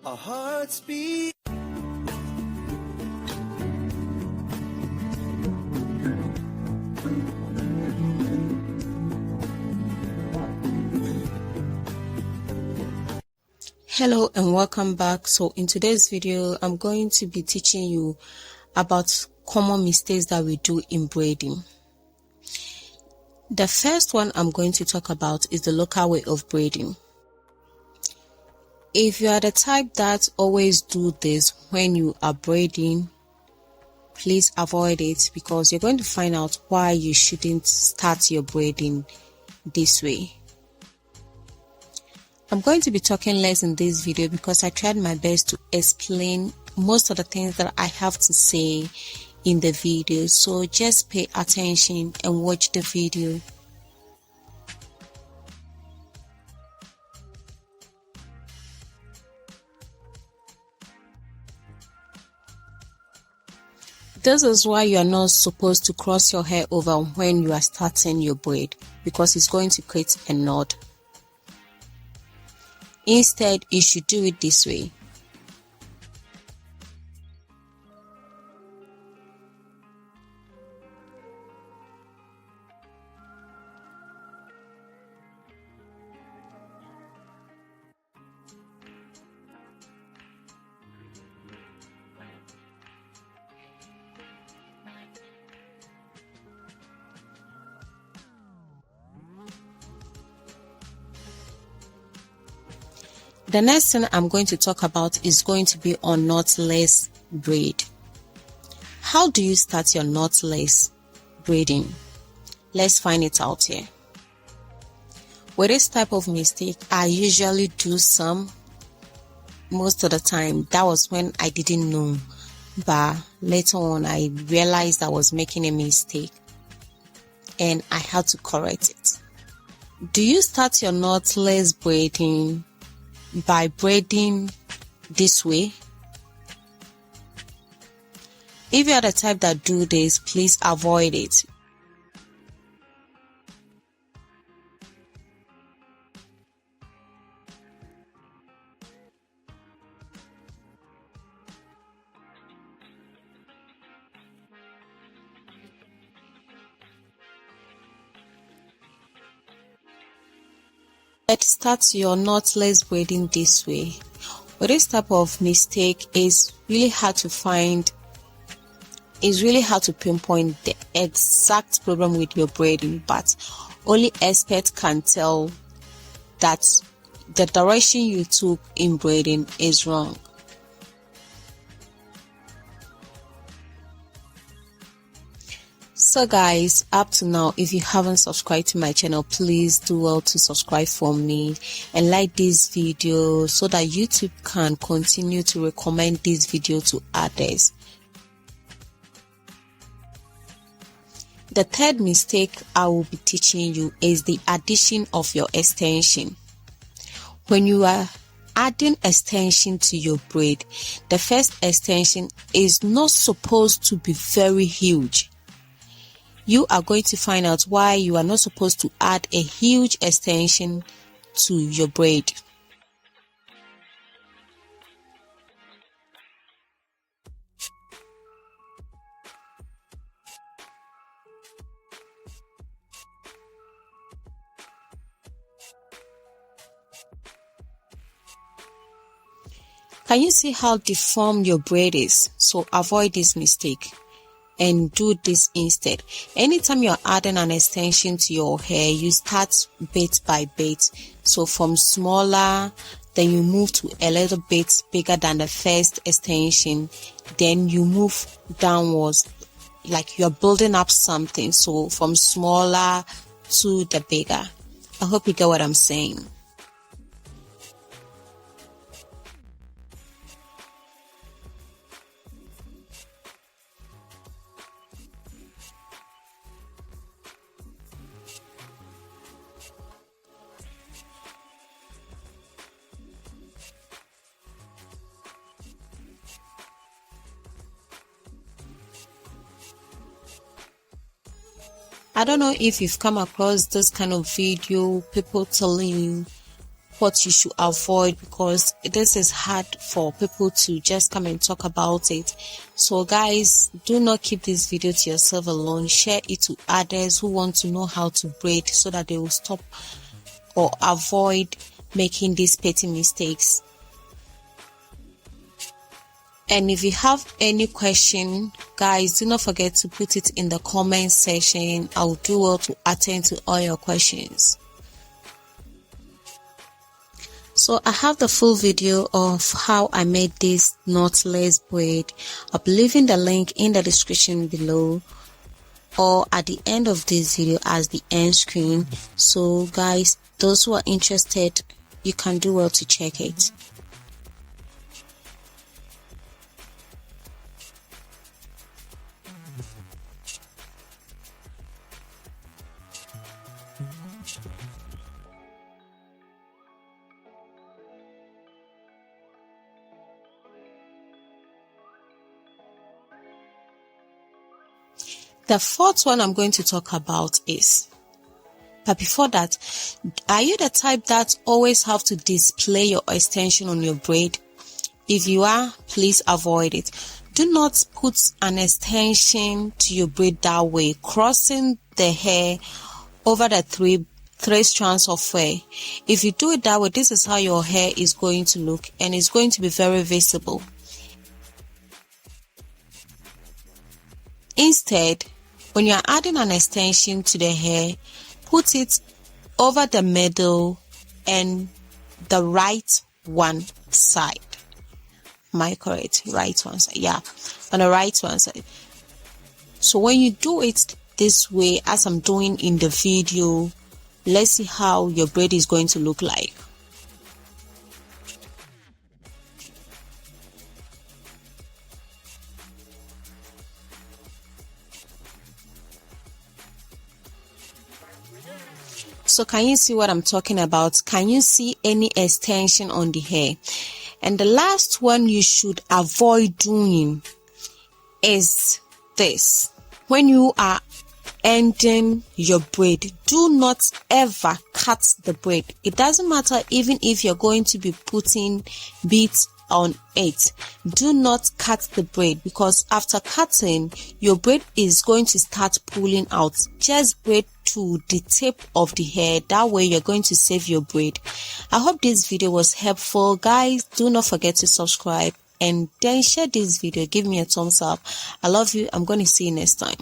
Our hearts beat. Hello and welcome back. So in today's video, I'm going to be teaching you about common mistakes that we do in braiding. The first one I'm going to talk about is the local way of braiding. If you are the type that always do this when you are braiding, please avoid it because you're going to find out why you shouldn't start your braiding this way. I'm going to be talking less in this video because I tried my best to explain most of the things that I have to say in the video. So just pay attention and watch the video. This is why you are not supposed to cross your hair over when you are starting your braid because it's going to create a knot. Instead, you should do it this way. The next thing I'm going to talk about is going to be on knotless braid. How do you start your knotless braiding? Let's find it out here. With this type of mistake, I usually do some. Most of the time, that was when I didn't know, but later on I realized I was making a mistake and I had to correct it. Do you start your knotless braiding by braiding this way? If you are the type that do this, please avoid it. Let's start your knotless braiding this way. With this type of mistake, it's really hard to find. It's really hard to pinpoint the exact problem with your braiding, but only experts can tell that the direction you took in braiding is wrong. So guys, up to now, if you haven't subscribed to my channel, please do well to subscribe for me and like this video so that YouTube can continue to recommend this video to others. The third mistake I will be teaching you is the addition of your extension. When you are adding extension to your braid, the first extension is not supposed to be very huge. You are going to find out why you are not supposed to add a huge extension to your braid. Can you see how deformed your braid is? So avoid this mistake and do this instead. Anytime you're adding an extension to your hair, you start bit by bit. So from smaller, then you move to a little bit bigger than the first extension, then you move downwards like you're building up something. So from smaller to the bigger. I hope you get what I'm saying. I don't know if you've come across this kind of video, people telling you what you should avoid, because this is hard for people to just come and talk about it. So guys, do not keep this video to yourself alone. Share it to others who want to know how to braid, so that they will stop or avoid making these petty mistakes. And if you have any question, guys, do not forget to put it in the comment section. I'll do well to attend to all your questions. So I have the full video of how I made this knotless braid. I'll be leaving the link in the description below or at the end of this video as the end screen. So guys, those who are interested, you can do well to check it. The fourth one I'm going to talk about is, but before that, are you the type that always have to display your extension on your braid? If you are, please avoid it. Do not put an extension to your braid that way, crossing the hair over the three strands of hair. If you do it that way, this is how your hair is going to look, and it's going to be very visible. Instead, when you are adding an extension to the hair, put it over the middle and the right one side. Am I correct? Right one side. Yeah, on the right one side. So when you do it this way, as I'm doing in the video, let's see how your braid is going to look like. So can you see what I'm talking about? Can you see any extension on the hair? And the last one you should avoid doing is this. When you are ending your braid, do not ever cut the braid. It doesn't matter even if you're going to be putting beads on it. Do not cut the braid, because after cutting, your braid is going to start pulling out. Just braid to the tip of the hair. That way you're going to save your braid. I hope this video was helpful. Guys, do not forget to subscribe and then share this video. Give me a thumbs up. I love you. I'm going to see you next time.